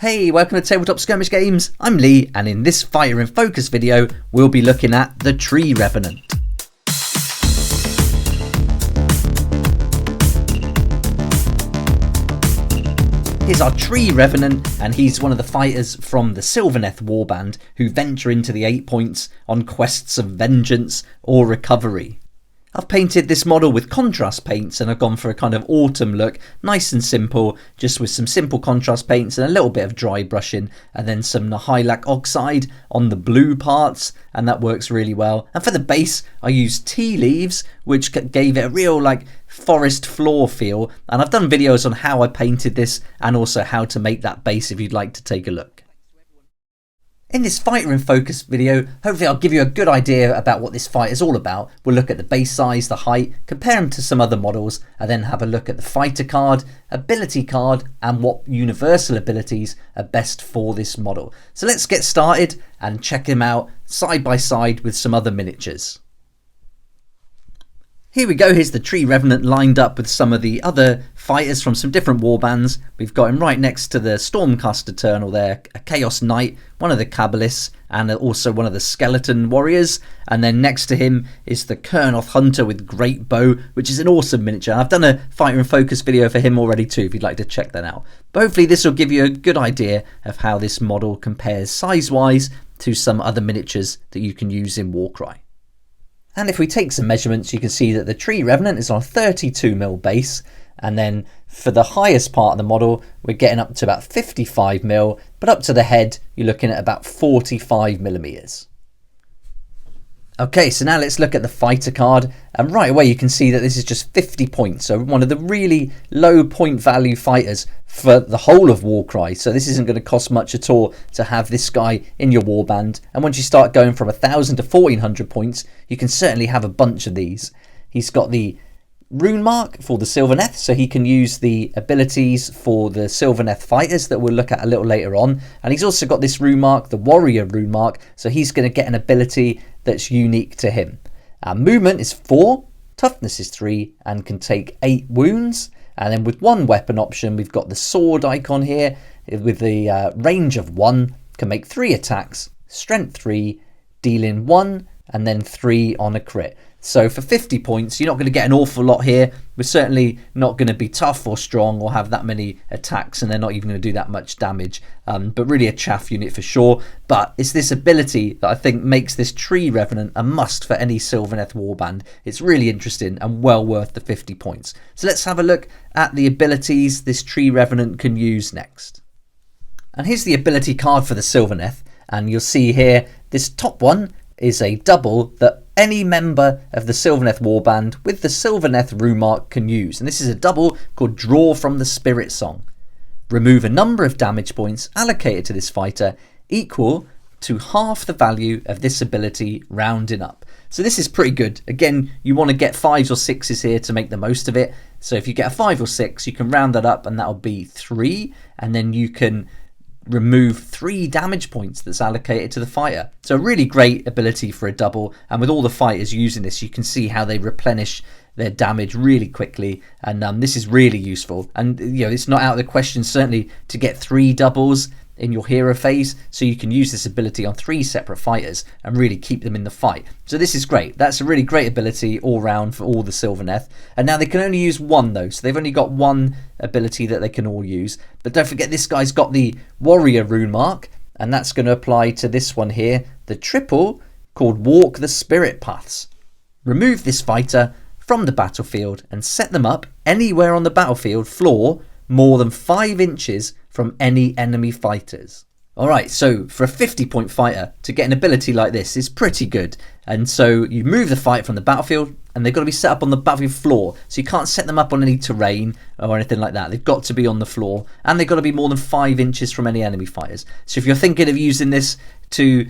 Hey, welcome to Tabletop Skirmish Games. I'm Lee, and in this Fighter in Focus video, we'll be looking at the Tree Revenant. Here's our Tree Revenant, and he's one of the fighters from the Sylvaneth Warband who venture into the 8 points on quests of vengeance or recovery. I've painted this model with contrast paints and I've gone for a kind of autumn look, nice and simple, just with some simple contrast paints and a little bit of dry brushing and then some Nahylac oxide on the blue parts, and that works really well. And for the base I used tea leaves, which gave it a real forest floor feel, and I've done videos on how I painted this and also how to make that base if you'd like to take a look. In this Fighter in Focus video, hopefully I'll give you a good idea about what this fight is all about. We'll look at the base size, the height, compare them to some other models, and then have a look at the fighter card, ability card, and what universal abilities are best for this model. So let's get started and check them out side by side with some other miniatures. Here we go, here's the Tree Revenant lined up with some of the other fighters from some different warbands. We've got him right next to the Stormcast Eternal there, a Chaos Knight, one of the Kabbalists, and also one of the Skeleton Warriors. And then next to him is the Kurnoth Hunter with Great Bow, which is an awesome miniature. I've done a Fighter in Focus video for him already too, if you'd like to check that out. But hopefully this will give you a good idea of how this model compares size-wise to some other miniatures that you can use in Warcry. And if we take some measurements, you can see that the Tree Revenant is on a 32mm base, and then for the highest part of the model we're getting up to about 55mm, but up to the head you're looking at about 45mm. Okay, so now let's look at the fighter card, and right away you can see that this is just 50 points, so one of the really low point value fighters for the whole of Warcry. So this isn't going to cost much at all to have this guy in your warband, and once you start going from 1000 to 1400 points you can certainly have a bunch of these. He's got the rune mark for the Sylvaneth, so he can use the abilities for the Sylvaneth fighters that we'll look at a little later on, and he's also got this rune mark, the warrior rune mark, so he's going to get an ability that's unique to him. Movement is 4, toughness is 3, and can take 8 wounds. And then with one weapon option we've got the sword icon here with the range of 1, can make 3 attacks, strength 3, dealing 1 and then 3 on a crit. So for 50 points you're not going to get an awful lot here. We're certainly not going to be tough or strong or have that many attacks, and they're not even going to do that much damage, but really a chaff unit for sure. But it's this ability that I think makes this Tree Revenant a must for any Sylvaneth warband. It's really interesting and well worth the 50 points. So let's have a look at the abilities this Tree Revenant can use next. And here's the ability card for the Sylvaneth, and you'll see here this top one is a double that any member of the Sylvaneth Warband with the Sylvaneth rune mark can use, and this is a double called Draw from the Spirit Song. Remove a number of damage points allocated to this fighter equal to half the value of this ability rounding up. So this is pretty good. Again, you want to get 5s or 6s here to make the most of it. So if you get a 5 or 6 you can round that up and that'll be 3, and then you can remove 3 damage points that's allocated to the fighter. So a really great ability for a double, and with all the fighters using this you can see how they replenish their damage really quickly, and this is really useful. And it's not out of the question certainly to get 3 doubles in your hero phase, so you can use this ability on 3 separate fighters and really keep them in the fight. So this is great. That's a really great ability all round for all the Sylvaneth. And now they can only use 1 though, so they've only got 1 ability that they can all use. But don't forget this guy's got the warrior rune mark, and that's going to apply to this one here, the triple called Walk the Spirit Paths. Remove this fighter from the battlefield and set them up anywhere on the battlefield floor more than 5 inches from any enemy fighters. Alright, so for a 50 point fighter to get an ability like this is pretty good. And so you move the fight from the battlefield, and they've got to be set up on the battlefield floor, so you can't set them up on any terrain or anything like that. They've got to be on the floor, and they've got to be more than 5 inches from any enemy fighters. So if you're thinking of using this to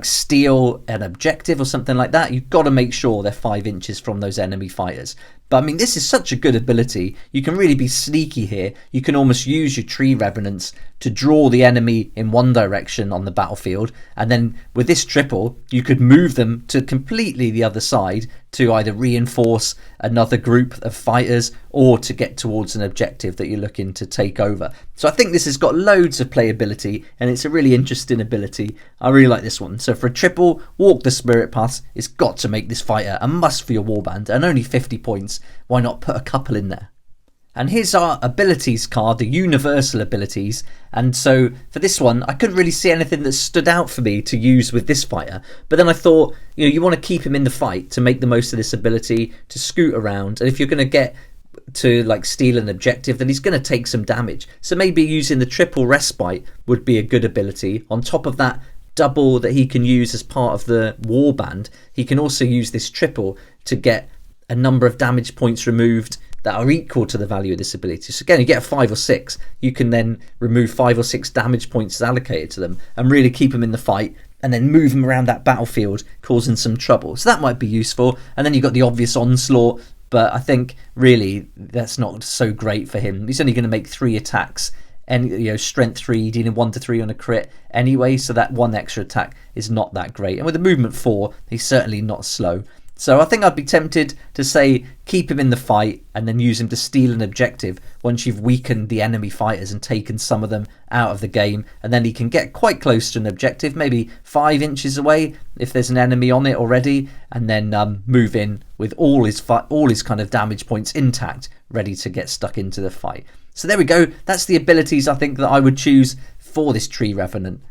steal an objective or something like that, you've got to make sure they're 5 inches from those enemy fighters. But I mean, this is such a good ability. You can really be sneaky here. You can almost use your tree revenants to draw the enemy in one direction on the battlefield, and then with this triple you could move them to completely the other side to either reinforce another group of fighters or to get towards an objective that you're looking to take over. So I think this has got loads of playability, and it's a really interesting ability. I really like this one. So for a triple, walk the spirit paths. It's got to make this fighter a must for your warband, and only 50 points. Why not put a couple in there? And here's our abilities card, the universal abilities. And so for this one, I couldn't really see anything that stood out for me to use with this fighter. But then I thought, you want to keep him in the fight to make the most of this ability, to scoot around. And if you're going to get to like steal an objective, then he's going to take some damage. So maybe using the triple respite would be a good ability. On top of that double that he can use as part of the warband, he can also use this triple to get a number of damage points removed that are equal to the value of this ability. So again, you get a 5 or 6, you can then remove 5 or 6 damage points allocated to them and really keep them in the fight, and then move them around that battlefield, causing some trouble. So that might be useful. And then you've got the obvious onslaught, but I think really that's not so great for him. He's only going to make 3 attacks, and strength 3, dealing 1 to 3 on a crit anyway, so that 1 extra attack is not that great. And with a movement 4, he's certainly not slow. So I think I'd be tempted to say keep him in the fight and then use him to steal an objective once you've weakened the enemy fighters and taken some of them out of the game, and then he can get quite close to an objective, maybe 5 inches away if there's an enemy on it already, and then move in with all his kind of damage points intact, ready to get stuck into the fight. So there we go. That's the abilities I think that I would choose for this Tree Revenant.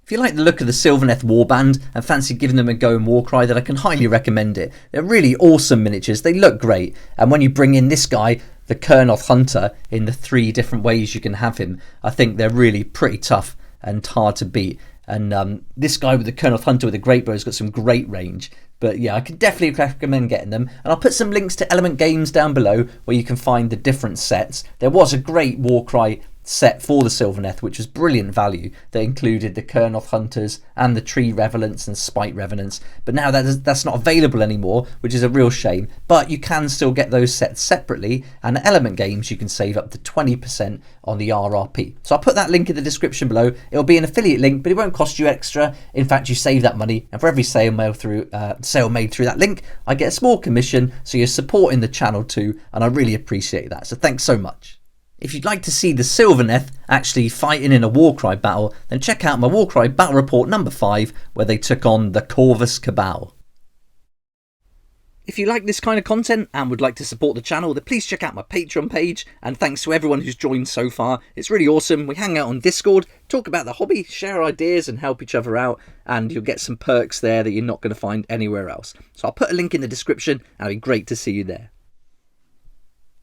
If you like the look of the Sylvaneth Warband and fancy giving them a go in Warcry, then I can highly recommend it. They're really awesome miniatures, they look great, and when you bring in this guy, the Kurnoth Hunter, in the 3 different ways you can have him, I think they're really pretty tough and hard to beat. And this guy with the Kurnoth Hunter with the great bow has got some great range. But yeah, I could definitely recommend getting them. And I'll put some links to Element Games down below where you can find the different sets. There was a great Warcry set for the Sylvaneth, which was brilliant value, that included the Kurnoth Hunters and the Tree Revenants and Spite Revenants, but now that's not available anymore, which is a real shame. But you can still get those sets separately, and at Element Games you can save up to 20% on the RRP. So I'll put that link in the description below. It'll be an affiliate link, but it won't cost you extra. In fact, you save that money, and for every sale made through that link, I get a small commission, so you're supporting the channel too, and I really appreciate that, so thanks so much. If you'd like to see the Sylvaneth actually fighting in a Warcry battle, then check out my Warcry Battle Report number 5, where they took on the Corvus Cabal. If you like this kind of content and would like to support the channel, then please check out my Patreon page, and thanks to everyone who's joined so far. It's really awesome. We hang out on Discord, talk about the hobby, share ideas and help each other out, and you'll get some perks there that you're not going to find anywhere else. So I'll put a link in the description, and it'll be great to see you there.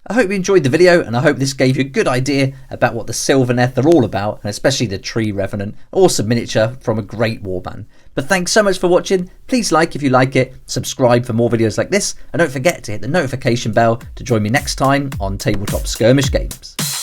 I hope you enjoyed the video, and I hope this gave you a good idea about what the Sylvaneth are all about, and especially the Tree Revenant. Awesome miniature from a great warband. But thanks so much for watching. Please like if you like it, subscribe for more videos like this, and don't forget to hit the notification bell to join me next time on Tabletop Skirmish Games.